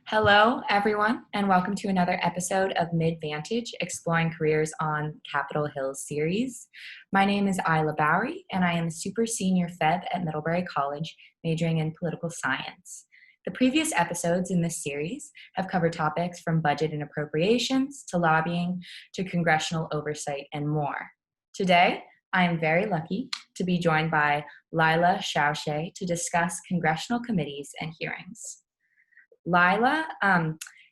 Hello, everyone, and welcome to another episode of MIDDVantage, Exploring Careers on Capitol Hill series. My name is Isla Bowery, and I am a super senior Feb at Middlebury College, majoring in political science. The previous episodes in this series have covered topics from budget and appropriations to lobbying to congressional oversight and more. Today, I am very lucky to be joined by Leila Schochet to discuss congressional committees and hearings. Leila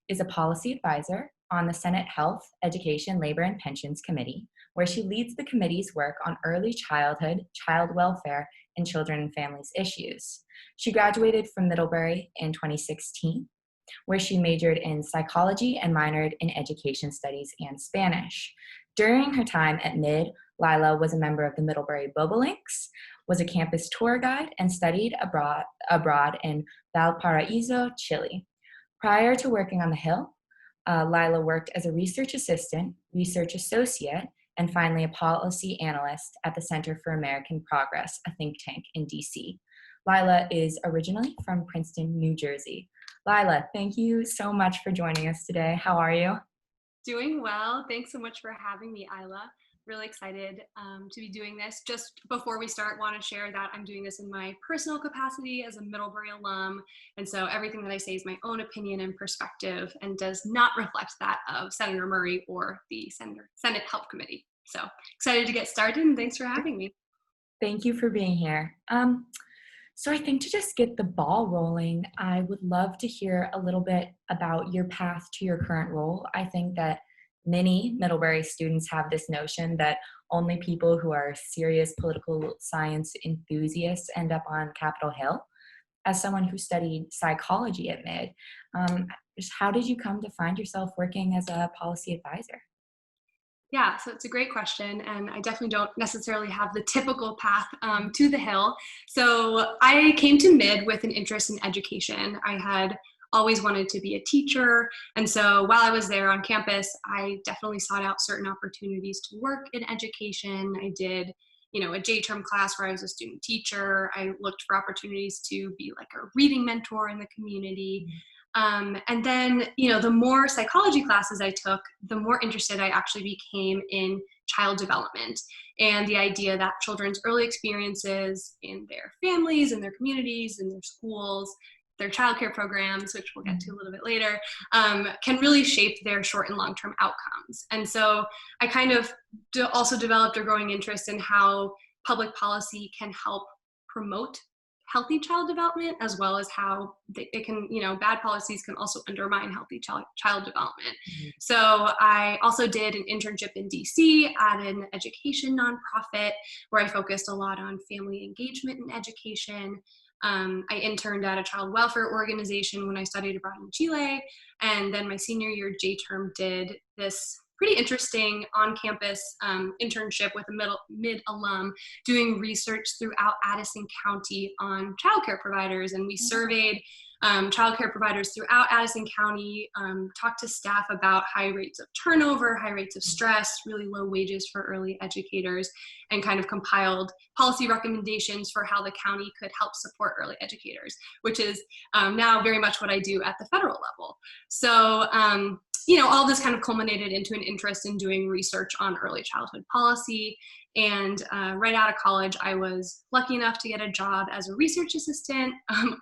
is a policy advisor on the Senate Health, Education, Labor, and Pensions Committee, where she leads the committee's work on early childhood, child welfare, and children and families issues. She graduated from Middlebury in 2016, where she majored in psychology and minored in education studies and Spanish. During her time at MID, Leila was a member of the Middlebury Bobolinks, was a campus tour guide, and studied abroad in Valparaiso, Chile. Prior to working on the Hill, Leila worked as a research assistant, research associate, and finally a policy analyst at the Center for American Progress, a think tank in DC. Leila is originally from Princeton, New Jersey. Leila, thank you so much for joining us today. How are you? Doing well. Thanks so much for having me, Isla. Really excited to be doing this. Just before we start, want to share that I'm doing this in my personal capacity as a Middlebury alum. And so everything that I say is my own opinion and perspective and does not reflect that of Senator Murray or the Senate Health Committee. So excited to get started, and thanks for having me. Thank you for being here. So I think to just get the ball rolling, I would love to hear a little bit about your path to your current role. I think that many Middlebury students have this notion that only people who are serious political science enthusiasts end up on Capitol Hill. As someone who studied psychology at MID, just how did you come to find yourself working as a policy advisor? Yeah, so it's a great question, and I definitely don't necessarily have the typical path to the Hill. So I came to MID with an interest in education. I had always wanted to be a teacher, and so while I was there on campus, I definitely sought out certain opportunities to work in education. I did, a J-term class where I was a student teacher. I looked for opportunities to be like a reading mentor in the community. And then, the more psychology classes I took, the more interested I actually became in child development and the idea that children's early experiences in their families, in their communities, in their schools, their childcare programs, which we'll get to a little bit later, can really shape their short and long-term outcomes. And so I kind of also developed a growing interest in how public policy can help promote healthy child development, as well as how it can, bad policies can also undermine healthy child development. Mm-hmm. So I also did an internship in DC at an education nonprofit where I focused a lot on family engagement and education. I interned at a child welfare organization when I studied abroad in Chile. And then my senior year J-term did this pretty interesting on-campus internship with a MID alum doing research throughout Addison County on childcare providers. And we surveyed childcare providers throughout Addison County, talked to staff about high rates of turnover, high rates of stress, really low wages for early educators, and kind of compiled policy recommendations for how the county could help support early educators, which is now very much what I do at the federal level. So, all this kind of culminated into an interest in doing research on early childhood policy. And right out of college, I was lucky enough to get a job as a research assistant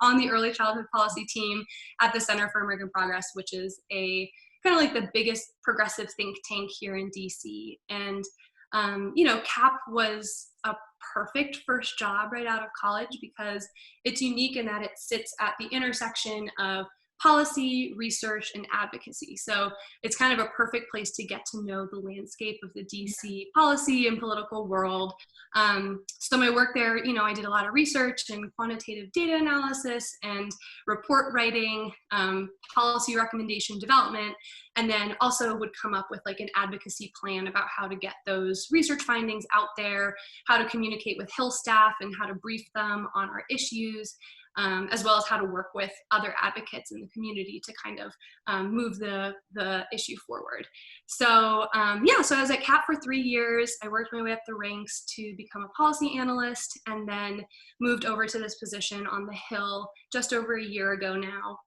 on the early childhood policy team at the Center for American Progress, which is a kind of like the biggest progressive think tank here in DC. And, CAP was a perfect first job right out of college because it's unique in that it sits at the intersection of policy, research, and advocacy. So it's kind of a perfect place to get to know the landscape of the DC policy and political world. So my work there, I did a lot of research and quantitative data analysis and report writing, policy recommendation development, and then also would come up with like an advocacy plan about how to get those research findings out there, how to communicate with Hill staff and how to brief them on our issues. As well as how to work with other advocates in the community to kind of move the issue forward. So so I was at CAP for 3 years. I worked my way up the ranks to become a policy analyst and then moved over to this position on the Hill just over a year ago now.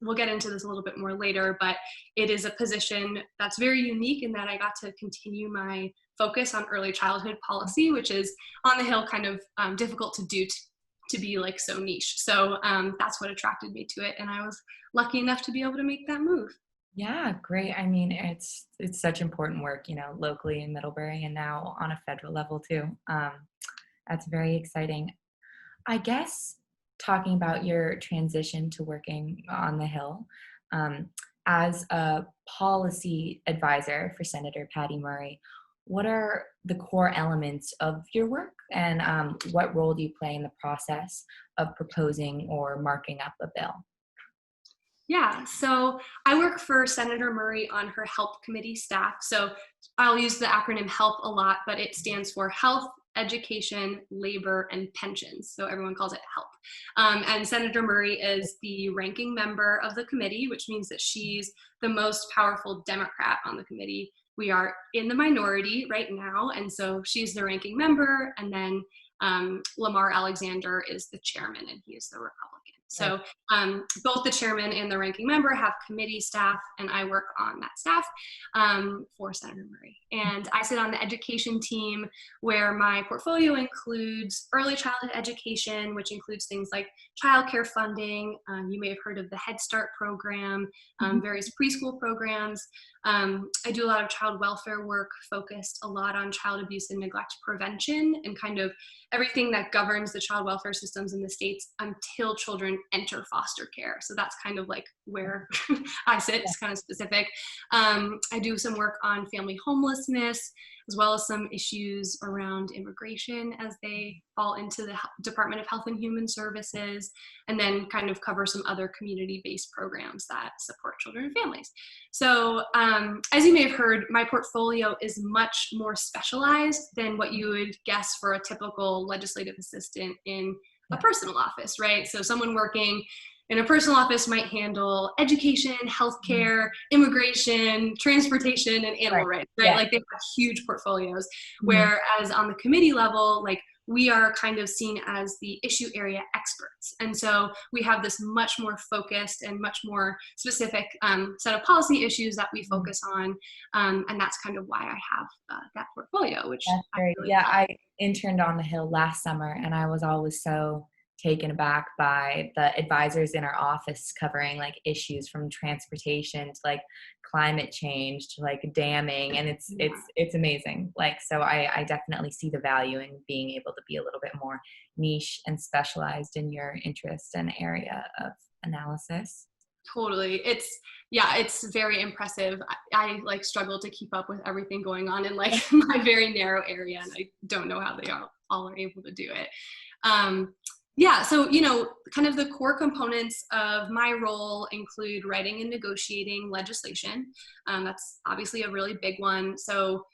we'll get into this a little bit more later, but it is a position that's very unique in that I got to continue my focus on early childhood policy, which is on the Hill kind of difficult to do to be like so niche. So that's what attracted me to it. And I was lucky enough to be able to make that move. Yeah, great. I mean, it's such important work, locally in Middlebury and now on a federal level too. That's very exciting. I guess talking about your transition to working on the Hill, um, as a policy advisor for Senator Patty Murray, what are the core elements of your work, and what role do you play in the process of proposing or marking up a bill? Yeah, so I work for Senator Murray on her HELP committee staff. So I'll use the acronym HELP a lot, but it stands for Health, Education, Labor, and Pensions. So everyone calls it HELP. And Senator Murray is the ranking member of the committee, which means that she's the most powerful Democrat on the committee. We are in the minority right now, and so she's the ranking member, and then Lamar Alexander is the chairman, and he is the Republican. So both the chairman and the ranking member have committee staff, and I work on that staff for Senator Murray. And I sit on the education team, where my portfolio includes early childhood education, which includes things like childcare funding. You may have heard of the Head Start program, various preschool programs. I do a lot of child welfare work, focused a lot on child abuse and neglect prevention and kind of everything that governs the child welfare systems in the states until children enter foster care. So that's kind of like where I sit. It's kind of specific. I do some work on family homelessness, as well as some issues around immigration as they fall into the Department of Health and Human Services, and then kind of cover some other community-based programs that support children and families. So as you may have heard, my portfolio is much more specialized than what you would guess for a typical legislative assistant in a personal office, right? So someone working in a personal office might handle education, healthcare, immigration, transportation, and animal rights, right? Yeah. Like they have huge portfolios. Whereas on the committee level, like we are kind of seen as the issue area experts. And so we have this much more focused and much more specific set of policy issues that we focus on. And that's kind of why I have that portfolio, which That's I great. really Yeah, love. I interned on the Hill last summer, and I was always so taken aback by the advisors in our office covering like issues from transportation to like climate change to like damming, and it's amazing. Like, so I definitely see the value in being able to be a little bit more niche and specialized in your interest and area of analysis. Totally. It's very impressive. I like struggle to keep up with everything going on in like my very narrow area, and I don't know how they all are able to do it. So, kind of the core components of my role include writing and negotiating legislation. That's obviously a really big one. So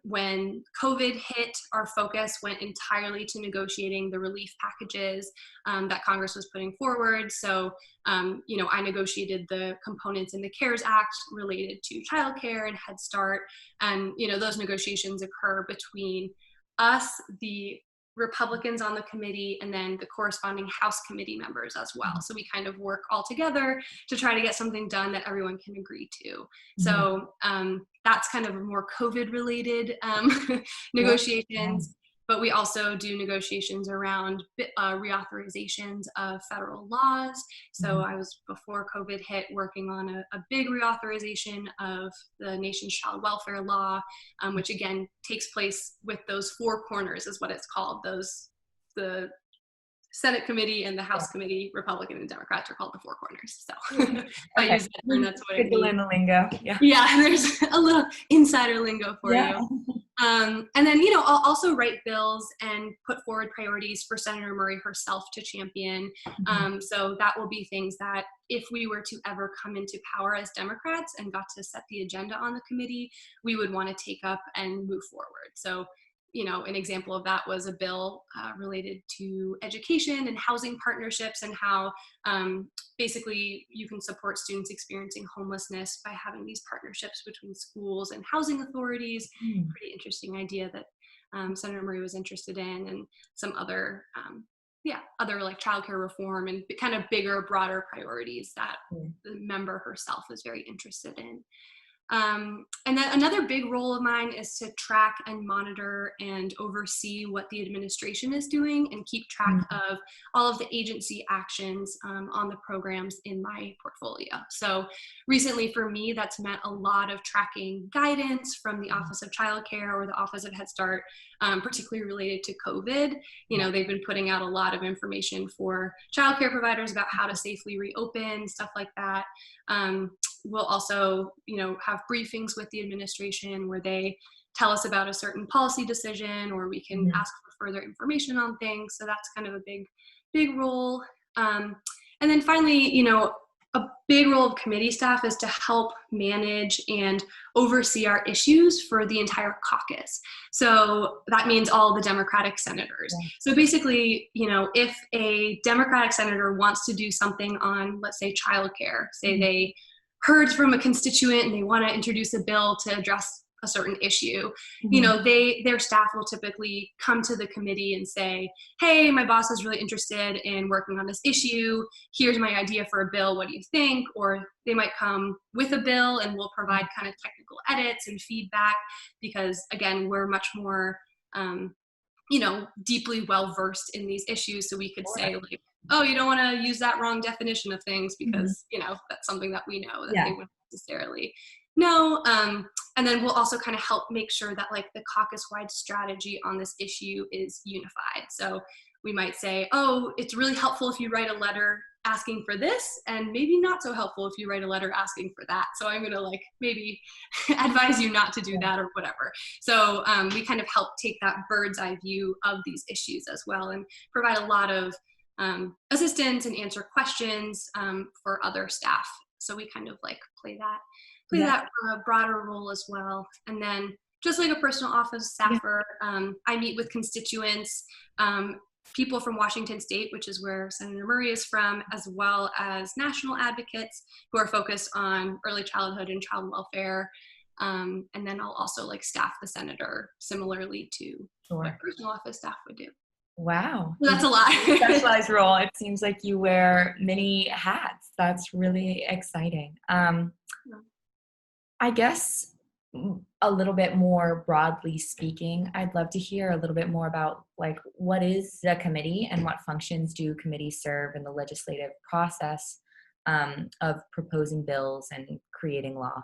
when COVID hit, our focus went entirely to negotiating the relief packages that Congress was putting forward. So, I negotiated the components in the CARES Act related to childcare and Head Start. And, those negotiations occur between us, the Republicans on the committee, and then the corresponding House committee members as well. So we kind of work all together to try to get something done that everyone can agree to. So that's kind of more COVID related negotiations. But we also do negotiations around reauthorizations of federal laws. So I was, before COVID hit, working on a big reauthorization of the nation's child welfare law, which again takes place with those four corners is what it's called. The Senate committee and the House committee, Republican and Democrats, are called the four corners. So I use that term, that's what it means. In the lingo. Yeah, there's a little insider lingo for you. And then, I'll also write bills and put forward priorities for Senator Murray herself to champion. So that will be things that if we were to ever come into power as Democrats and got to set the agenda on the committee, we would want to take up and move forward. So, an example of that was a bill related to education and housing partnerships, and how basically you can support students experiencing homelessness by having these partnerships between schools and housing authorities. Pretty interesting idea that Senator Murray was interested in, and some other other like childcare reform and kind of bigger, broader priorities that the member herself is very interested in. And then another big role of mine is to track and monitor and oversee what the administration is doing and keep track of all of the agency actions on the programs in my portfolio. So recently for me, that's meant a lot of tracking guidance from the Office of Child Care or the Office of Head Start, particularly related to COVID. You know, they've been putting out a lot of information for childcare providers about how to safely reopen, stuff like that. We'll also, have briefings with the administration where they tell us about a certain policy decision, or we can ask for further information on things. So that's kind of a big role. And then finally, a big role of committee staff is to help manage and oversee our issues for the entire caucus. So that means all the Democratic senators. So basically, if a Democratic senator wants to do something on, let's say, childcare, say they heard from a constituent and they want to introduce a bill to address a certain issue, their staff will typically come to the committee and say, hey, my boss is really interested in working on this issue. Here's my idea for a bill. What do you think? Or they might come with a bill and we'll provide kind of technical edits and feedback because, again, we're much more, deeply well-versed in these issues. So we could say like, oh, you don't want to use that wrong definition of things because, that's something that we know that they wouldn't necessarily know. And then we'll also kind of help make sure that like the caucus-wide strategy on this issue is unified. So we might say, oh, it's really helpful if you write a letter asking for this, and maybe not so helpful if you write a letter asking for that. So I'm going to like maybe advise you not to do that or whatever. So we kind of help take that bird's eye view of these issues as well and provide a lot of assistance and answer questions for other staff. So we kind of like play that broader role as well. And then just like a personal office staffer, I meet with constituents, people from Washington State, which is where Senator Murray is from, as well as national advocates who are focused on early childhood and child welfare. And then I'll also like staff the senator similarly to what personal office staff would do. Wow. So that's a lot. Specialized role. It seems like you wear many hats. That's really exciting. I guess a little bit more broadly speaking, I'd love to hear a little bit more about like what is the committee and what functions do committees serve in the legislative process of proposing bills and creating law?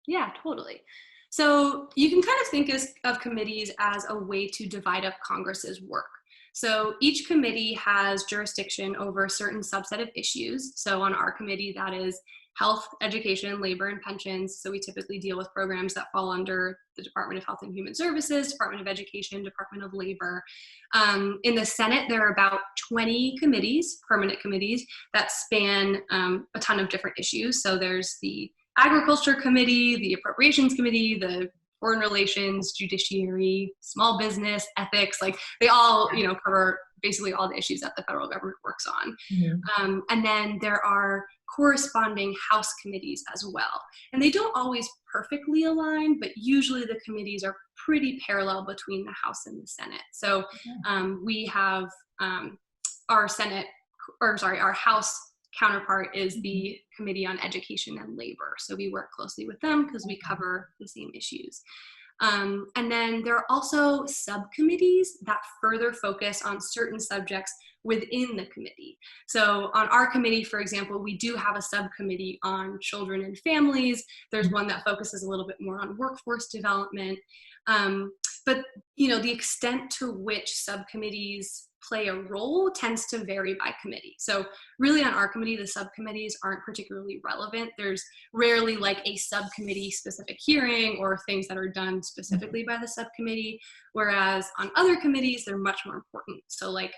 Yeah, totally. So you can kind of think of committees as a way to divide up Congress's work. So each committee has jurisdiction over a certain subset of issues. So on our committee, that is health, education, labor, and pensions. So we typically deal with programs that fall under the Department of Health and Human Services, Department of Education, Department of Labor. In the Senate, there are about 20 committees, permanent committees, that span a ton of different issues. So there's the Agriculture Committee, the Appropriations Committee, the Foreign Relations, Judiciary, Small Business, Ethics, like they all, cover basically all the issues that the federal government works on. And then there are corresponding House committees as well. And they don't always perfectly align, but usually the committees are pretty parallel between the House and the Senate. So we have our House counterpart is the Committee on Education and Labor. So we work closely with them because we cover the same issues. And then there are also subcommittees that further focus on certain subjects within the committee. So on our committee, for example, we do have a subcommittee on children and families. There's one that focuses a little bit more on workforce development. But the extent to which subcommittees play a role tends to vary by committee. So really on our committee, the subcommittees aren't particularly relevant. There's rarely like a subcommittee specific hearing or things that are done specifically by the subcommittee, whereas on other committees, they're much more important. So like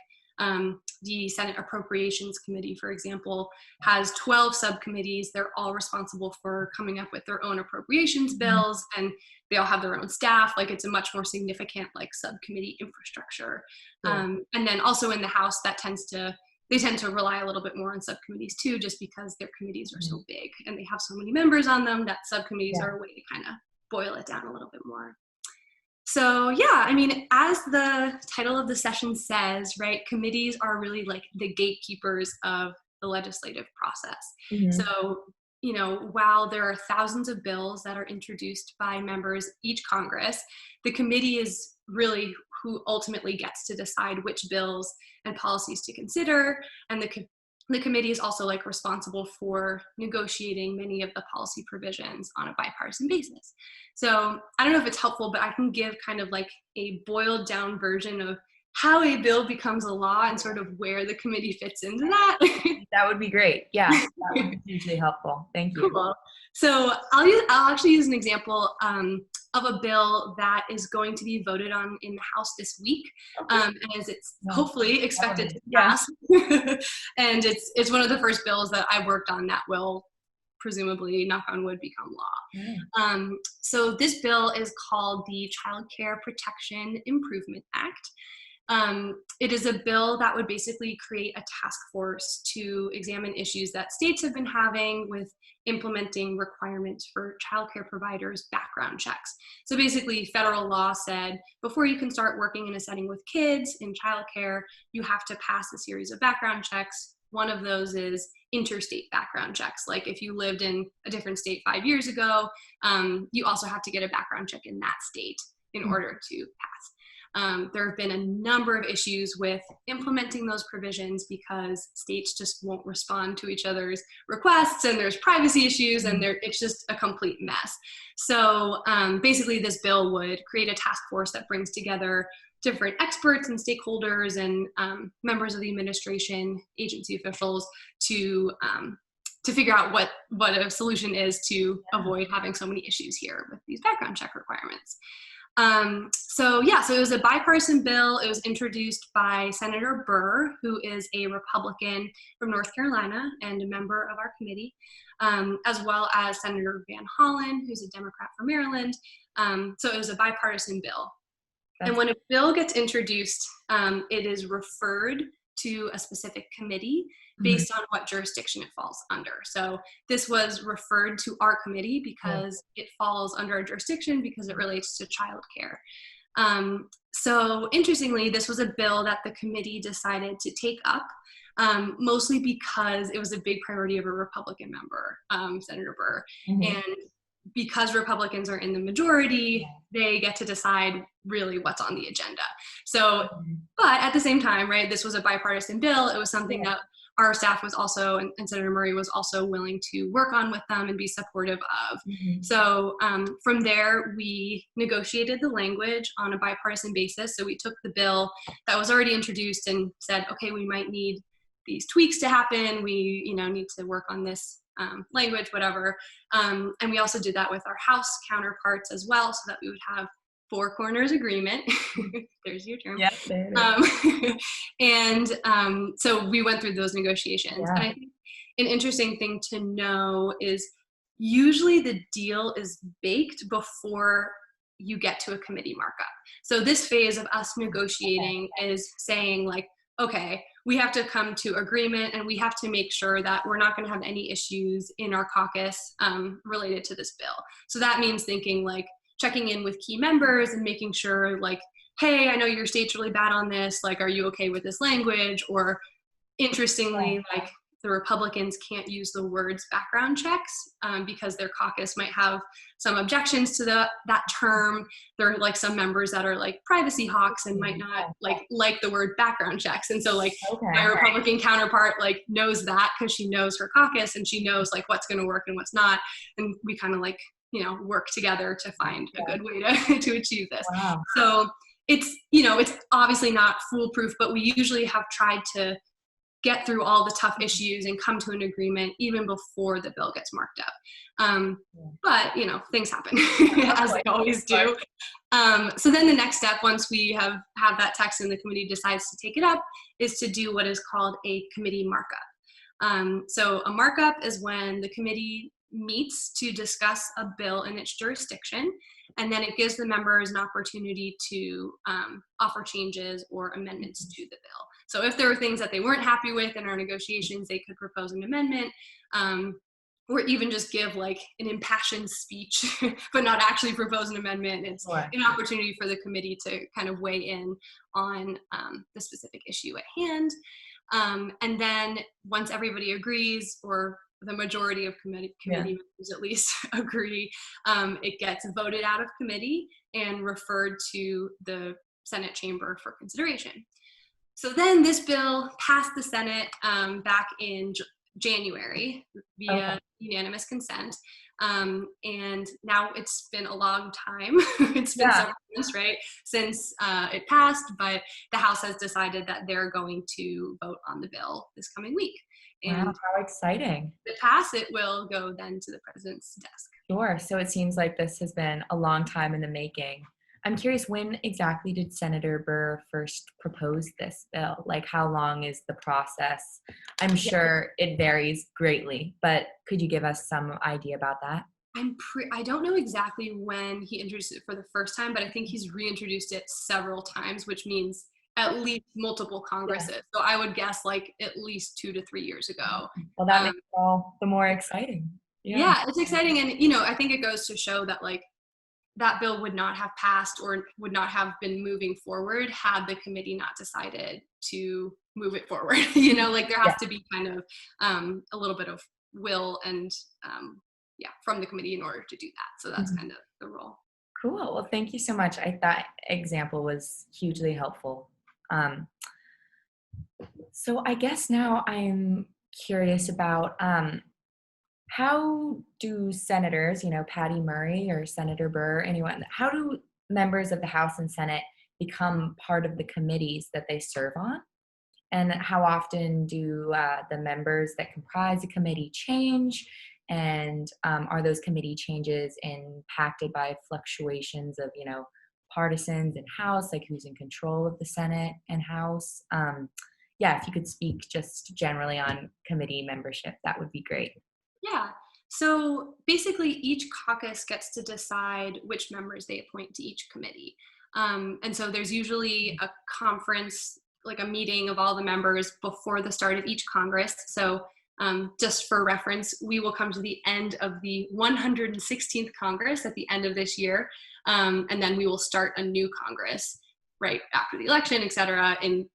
the Senate Appropriations Committee, for example, has 12 subcommittees. They're all responsible for coming up with their own appropriations bills, and they all have their own staff. Like it's a much more significant like subcommittee infrastructure. And then also in the House, they tend to rely a little bit more on subcommittees too, just because their committees are so big and they have so many members on them that subcommittees are a way to kind of boil it down a little bit more. So yeah, I mean, as the title of the session says, right, committees are really like the gatekeepers of the legislative process. Mm-hmm. So, while there are thousands of bills that are introduced by members each Congress, the committee is really who ultimately gets to decide which bills and policies to consider, and the committee is also like responsible for negotiating many of the policy provisions on a bipartisan basis. So I don't know if it's helpful, but I can give kind of like a boiled down version of how a bill becomes a law and sort of where the committee fits into that. That would be great. Yeah, that would be hugely helpful. Thank you. Cool. So I'll actually use an example of a bill that is going to be voted on in the House this week, as it's hopefully expected to pass. And it's one of the first bills that I worked on that will presumably, knock on wood, become law. So this bill is called the Child Care Protection Improvement Act. It is a bill that would basically create a task force to examine issues that states have been having with implementing requirements for childcare providers' background checks. So basically, federal law said before you can start working in a setting with kids in childcare, you have to pass a series of background checks. One of those is interstate background checks. Like if you lived in a different state 5 years ago, you also have to get a background check in that state in order to pass. There have been a number of issues with implementing those provisions because states just won't respond to each other's requests, and there's privacy issues, and it's just a complete mess. So basically this bill would create a task force that brings together different experts and stakeholders and members of the administration, agency officials to figure out what a solution is to avoid having so many issues here with these background check requirements. So it was a bipartisan bill. It was introduced by Senator Burr, who is a Republican from North Carolina and a member of our committee, as well as Senator Van Hollen, who's a Democrat from Maryland. So it was a bipartisan bill. And when a bill gets introduced, it is referred to a specific committee based on what jurisdiction it falls under. So this was referred to our committee because it falls under our jurisdiction because it relates to childcare. So interestingly, this was a bill that the committee decided to take up, mostly because it was a big priority of a Republican member, Senator Burr. And because Republicans are in the majority, they get to decide really what's on the agenda. So, but at the same time, right, this was a bipartisan bill. It was something that our staff was also, and Senator Murray was also willing to work on with them and be supportive of. So from there, we negotiated the language on a bipartisan basis. So we took the bill that was already introduced and said, okay, we might need these tweaks to happen. We, need to work on this language, whatever. And we also did that with our House counterparts as well, so that we would have four corners agreement. There's your term. Yeah, So we went through those negotiations. And I think an interesting thing to know is usually the deal is baked before you get to a committee markup. So this phase of us negotiating is saying like, okay, we have to come to agreement and we have to make sure that we're not going to have any issues in our caucus related to this bill. So that means thinking like checking in with key members and making sure like, hey, I know your state's really bad on this. Like, are you okay with this language? Or interestingly, like the Republicans can't use the words background checks because their caucus might have some objections to that term. There are like some members that are like privacy hawks and might not like the word background checks. And so like my Republican counterpart like knows that because she knows her caucus and she knows like what's going to work and what's not. And we kind of like, work together to find a good way to achieve this. So it's, it's obviously not foolproof, but we usually have tried to get through all the tough issues and come to an agreement even before the bill gets marked up. But, things happen as they always do. So then the next step, once we have that text and the committee decides to take it up, is to do what is called a committee markup. So a markup is when the committee meets to discuss a bill in its jurisdiction, and then it gives the members an opportunity to offer changes or amendments to the bill. So if there were things that they weren't happy with in our negotiations, they could propose an amendment. or even just give like an impassioned speech, but not actually propose an amendment. It's Sure. an opportunity for the committee to kind of weigh in on the specific issue at hand. And then once everybody agrees, or the majority of committee Yeah. members at least agree, it gets voted out of committee and referred to the Senate chamber for consideration. So then this bill passed the Senate back in January via Okay. unanimous consent. And now it's been a long time. It's been Yeah. several months, right, since it passed, but the House has decided that they're going to vote on the bill this coming week. Wow, And how exciting. if it pass, it will go then to the president's desk. Sure. So it seems like this has been a long time in the making. I'm curious, when exactly did Senator Burr first propose this bill? Like, how long is the process? I'm sure it varies greatly, but could you give us some idea about that? I don't know exactly when he introduced it for the first time, but I think he's reintroduced it several times, which means at least multiple Yeah. Congresses. So I would guess like at least 2 to 3 years ago. Well, that Um, makes it all the more exciting. Yeah. yeah, it's exciting. And, I think it goes to show that like that bill would not have passed or would not have been moving forward had the committee not decided to move it forward. Like there Yeah. has to be kind of a little bit of will and from the committee in order to do that. So that's Mhm. kind of the role. Cool. Well, thank you so much. That example was hugely helpful. Um, so I guess now I'm curious about how do senators, Patty Murray or Senator Burr, anyone, how do members of the House and Senate become part of the committees that they serve on? And how often do the members that comprise a committee change? And are those committee changes impacted by fluctuations of, partisans in House, like who's in control of the Senate and House? Yeah, if you could speak just generally on committee membership, that would be great. Yeah. So basically, each caucus gets to decide which members they appoint to each committee. And so there's usually a conference, like a meeting of all the members before the start of each Congress. So just for reference, we will come to the end of the 116th Congress at the end of this year. And then we will start a new Congress right after the election, et cetera, in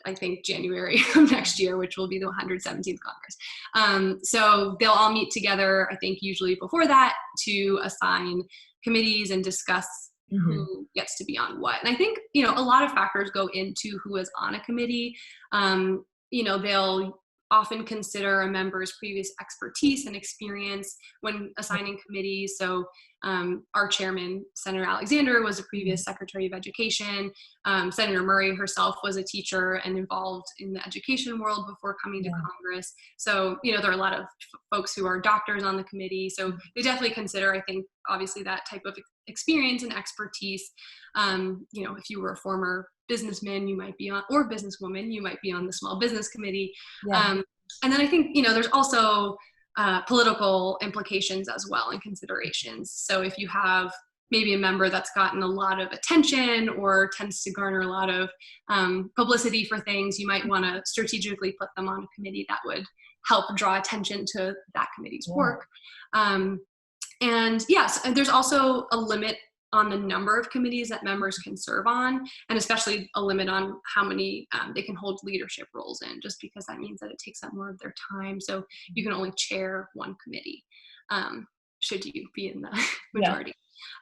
I think January of next year, which will be the 117th Congress. So they'll all meet together, I think usually before that, to assign committees and discuss Hmm. who gets to be on what. And I think, a lot of factors go into who is on a committee. They'll often consider a member's previous expertise and experience when assigning committees. So our chairman, Senator Alexander, was a previous Secretary of Education. Senator Murray herself was a teacher and involved in the education world before coming to Yeah. Congress. So, there are a lot of folks who are doctors on the committee. So they definitely consider, I think, obviously that type of experience and expertise. If you were a former businessman, you might be on, or businesswoman, you might be on the small business committee. Yeah. And then I think, there's also political implications as well and considerations. So if you have maybe a member that's gotten a lot of attention or tends to garner a lot of publicity for things, you might want to strategically put them on a committee that would help draw attention to that committee's work. And yes, there's also a limit on the number of committees that members can serve on, and especially a limit on how many they can hold leadership roles in, just because that means that it takes up more of their time. So you can only chair one committee, should you be in the majority.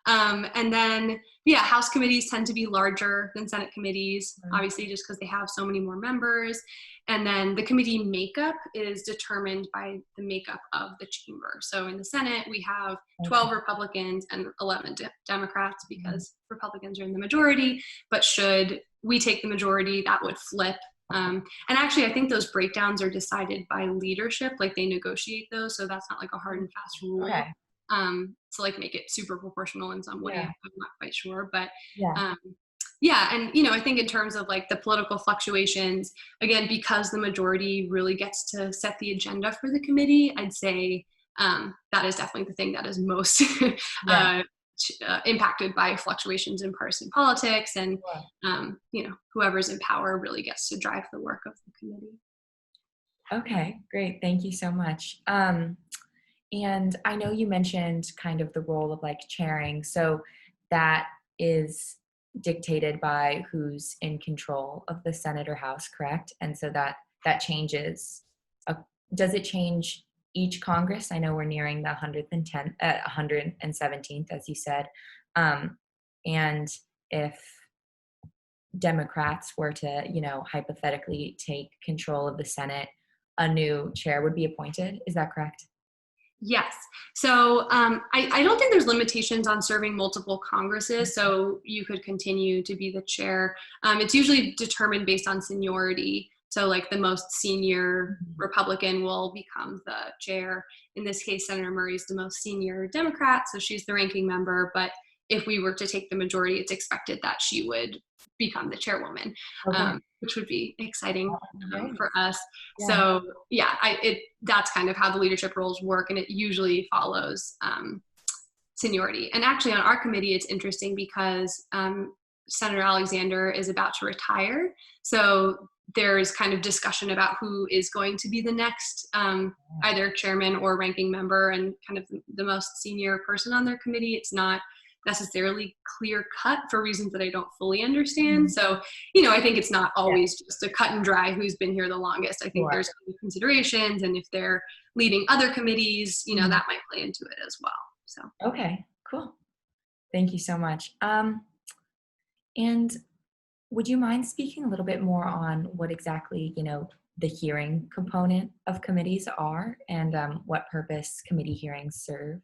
And then, House committees tend to be larger than Senate committees, obviously, just because they have so many more members. And then the committee makeup is determined by the makeup of the chamber. So in the Senate, we have 12 Republicans and 11 Democrats because Republicans are in the majority. But should we take the majority, that would flip. And actually, I think those breakdowns are decided by leadership, like they negotiate those. So that's not like a hard and fast rule. Okay. To like make it super proportional in some way. Yeah. I'm not quite sure, but Yeah. and I think in terms of like the political fluctuations, again, because the majority really gets to set the agenda for the committee, I'd say that is definitely the thing that is most impacted by fluctuations in partisan politics, and whoever's in power really gets to drive the work of the committee. Okay, great. Thank you so much. And I know you mentioned kind of the role of like chairing. So that is dictated by who's in control of the Senate or House, correct? And so that changes. Uh, does it change each Congress? I know we're nearing the 117th, as you said. And if Democrats were to, hypothetically take control of the Senate, a new chair would be appointed. Is that correct? Yes. So I don't think there's limitations on serving multiple Congresses, so you could continue to be the chair. It's usually determined based on seniority. So like the most senior Republican will become the chair. In this case, Senator Murray's the most senior Democrat, so she's the ranking member. But if we were to take the majority, it's expected that she would become the chairwoman, Okay. which would be exciting Great. for us. Yeah. So yeah, that's kind of how the leadership roles work, and it usually follows seniority. And actually on our committee, it's interesting because Senator Alexander is about to retire. So there's kind of discussion about who is going to be the next either chairman or ranking member and kind of the most senior person on their committee. It's not necessarily clear cut for reasons that I don't fully understand. So, I think it's not always just a cut and dry who's been here the longest. I think there's considerations, and if they're leading other committees, that might play into it as well. So Okay, cool. Thank you so much. And would you mind speaking a little bit more on what exactly, the hearing component of committees are and what purpose committee hearings serve?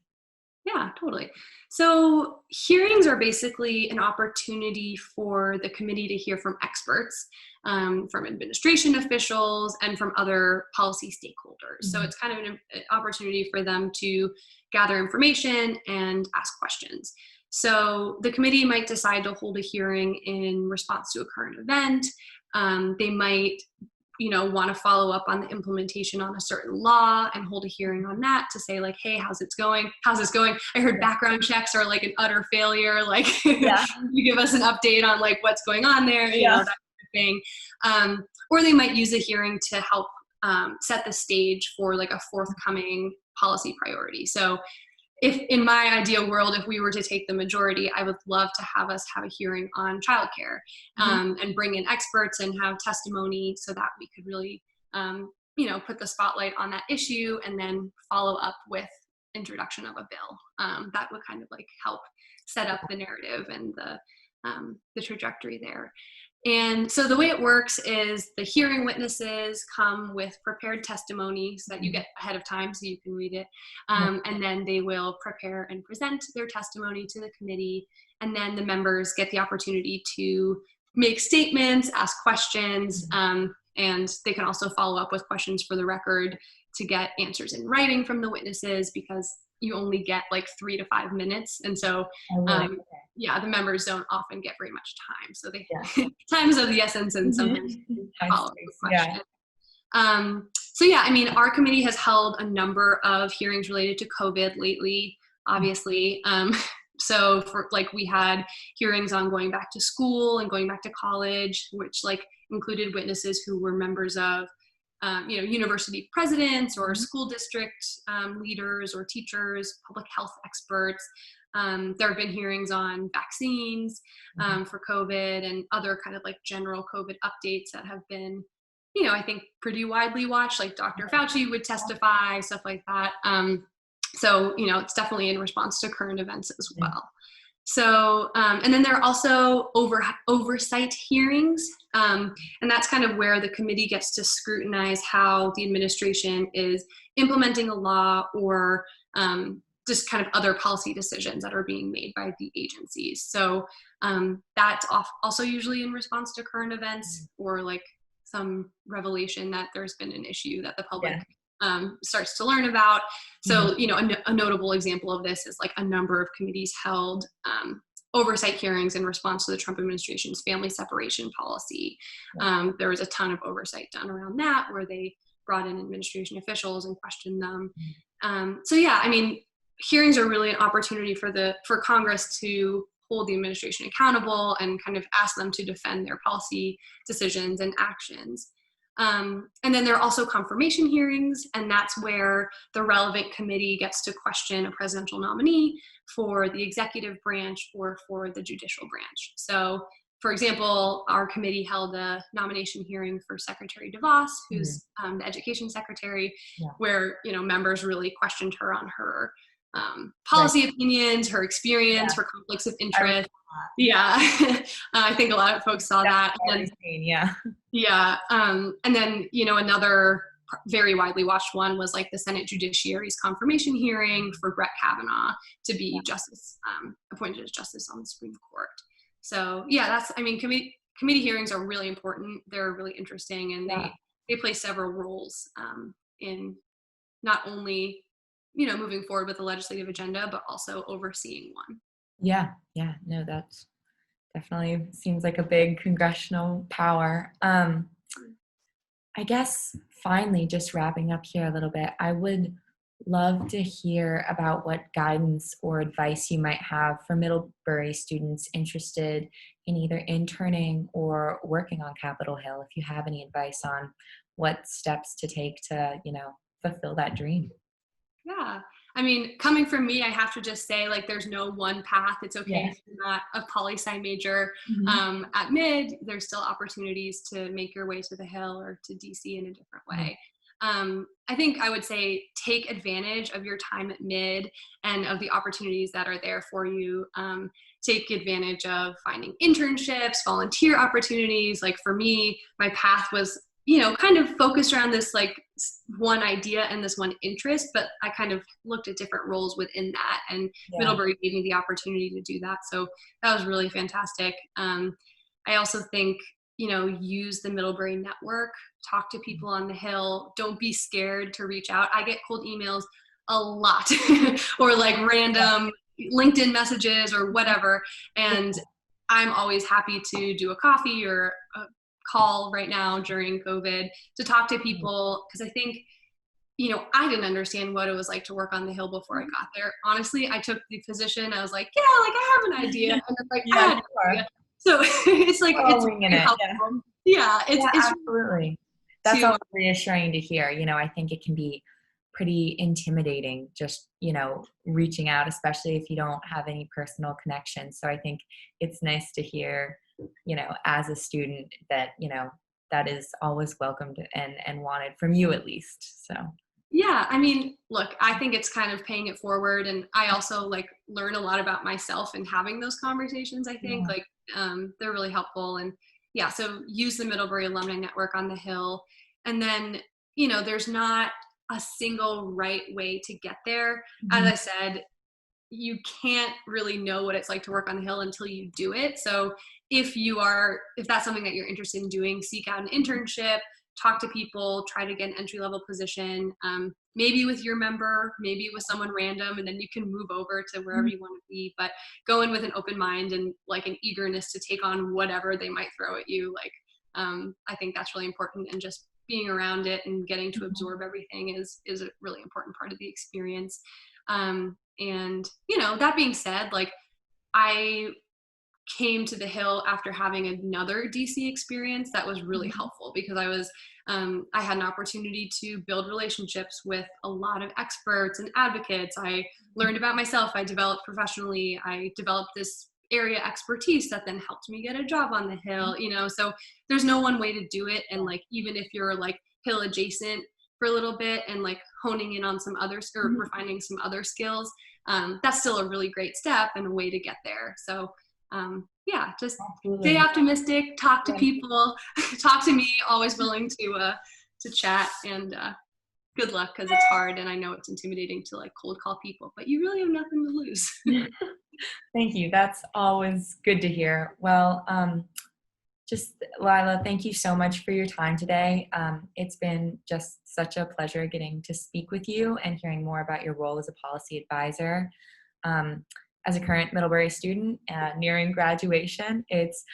yeah, totally. So hearings are basically an opportunity for the committee to hear from experts, from administration officials, and from other policy stakeholders. So it's kind of an opportunity for them to gather information and ask questions. So the committee might decide to hold a hearing in response to a current event. They might want to follow up on the implementation on a certain law and hold a hearing on that to say like, hey, how's this going? I heard background checks are like an utter failure. Like you give us an update on like what's going on there, that kind of thing. Or they might use a hearing to help set the stage for like a forthcoming policy priority. So if in my ideal world, if we were to take the majority, I would love to have us have a hearing on childcare and bring in experts and have testimony so that we could really, put the spotlight on that issue and then follow up with introduction of a bill. That would kind of like help set up the narrative and the trajectory there. And so the way it works is the hearing witnesses come with prepared testimony so that you get ahead of time so you can read it. And then they will prepare and present their testimony to the committee. And then the members get the opportunity to make statements, ask questions, and they can also follow up with questions for the record to get answers in writing from the witnesses because you only get like 3 to 5 minutes. And so, the members don't often get very much time. So time is of the essence and sometimes follow up with questions. Our committee has held a number of hearings related to COVID lately, obviously. So for like we had hearings on going back to school and going back to college, which like included witnesses who were members of university presidents or school district leaders or teachers, public health experts. There have been hearings on vaccines for COVID and other kind of like general COVID updates that have been, I think pretty widely watched, like Dr. Fauci would testify, stuff like that. So, it's definitely in response to current events as well. So, and then there are also oversight hearings, and that's kind of where the committee gets to scrutinize how the administration is implementing a law or just kind of other policy decisions that are being made by the agencies. So that's also usually in response to current events or like some revelation that there's been an issue that the public starts to learn about. So, a notable example of this is like a number of committees held oversight hearings in response to the Trump administration's family separation policy. There was a ton of oversight done around that where they brought in administration officials and questioned them. Hearings are really an opportunity for Congress to hold the administration accountable and kind of ask them to defend their policy decisions and actions. And then there are also confirmation hearings, and that's where the relevant committee gets to question a presidential nominee for the executive branch or for the judicial branch. So, for example, our committee held a nomination hearing for Secretary DeVos, who's the education secretary, where members really questioned her on her policy opinions, her experience, her conflicts of interest. I think a lot of folks saw that. And then another very widely watched one was like the Senate Judiciary's confirmation hearing for Brett Kavanaugh to be appointed as justice on the Supreme Court. So committee hearings are really important. They're really interesting, and they play several roles in not only moving forward with the legislative agenda, but also overseeing one. No, that's definitely seems like a big congressional power. I guess finally, just wrapping up here a little bit, I would love to hear about what guidance or advice you might have for Middlebury students interested in either interning or working on Capitol Hill, if you have any advice on what steps to take to, fulfill that dream. Yeah. Coming from me, I have to just say, there's no one path. It's okay if you're not a poli-sci major at Mid. There's still opportunities to make your way to the Hill or to DC in a different way. I think I would say take advantage of your time at Mid and of the opportunities that are there for you. Take advantage of finding internships, volunteer opportunities. Like for me, my path was kind of focused around this one idea and this one interest, but I kind of looked at different roles within that, and Middlebury gave me the opportunity to do that. So that was really fantastic. I also think, use the Middlebury network, talk to people on the Hill. Don't be scared to reach out. I get cold emails a lot or random LinkedIn messages or whatever. And I'm always happy to do a coffee or a call right now during COVID to talk to people, because I think, I didn't understand what it was like to work on the Hill before I got there. Honestly, I took the position. I was like, I have an idea. And it's I had no idea. So it's it's helpful. It's absolutely. That's always reassuring to hear. I think it can be pretty intimidating just, reaching out, especially if you don't have any personal connections. So I think it's nice to hear, as a student that, that is always welcomed and wanted from you at least. So. Yeah, look, I think it's kind of paying it forward. And I also learn a lot about myself and having those conversations. I think they're really helpful. And so use the Middlebury Alumni Network on the Hill. And then, there's not a single right way to get there. As I said, you can't really know what it's like to work on the Hill until you do it. So if that's something that you're interested in doing, seek out an internship, talk to people, try to get an entry-level position, maybe with your member, maybe with someone random, and then you can move over to wherever you want to be. But go in with an open mind and an eagerness to take on whatever they might throw at you. I think that's really important, and just being around it and getting to absorb everything is a really important part of the experience. And that being said, I came to the Hill after having another DC experience that was really helpful, because I had an opportunity to build relationships with a lot of experts and advocates. I learned about myself. I developed professionally. I developed this area expertise that then helped me get a job on the Hill, so there's no one way to do it. And even if you're Hill adjacent for a little bit and honing in on some others or refining some other skills, that's still a really great step and a way to get there. So just stay optimistic, talk to people, talk to me, always willing to chat, and good luck, because it's hard and I know it's intimidating to cold call people, but you really have nothing to lose. Thank you. That's always good to hear. Well, just Leila, thank you so much for your time today. It's been just such a pleasure getting to speak with you and hearing more about your role as a policy advisor. As a current Middlebury student nearing graduation, it's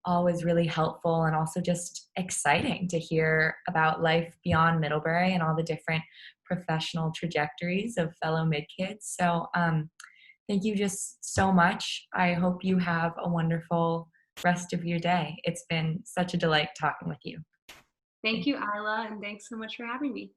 always really helpful and also just exciting to hear about life beyond Middlebury and all the different professional trajectories of fellow mid kids. So thank you just so much. I hope you have a wonderful rest of your day. It's been such a delight talking with you. Thank you, Isla, and thanks so much for having me.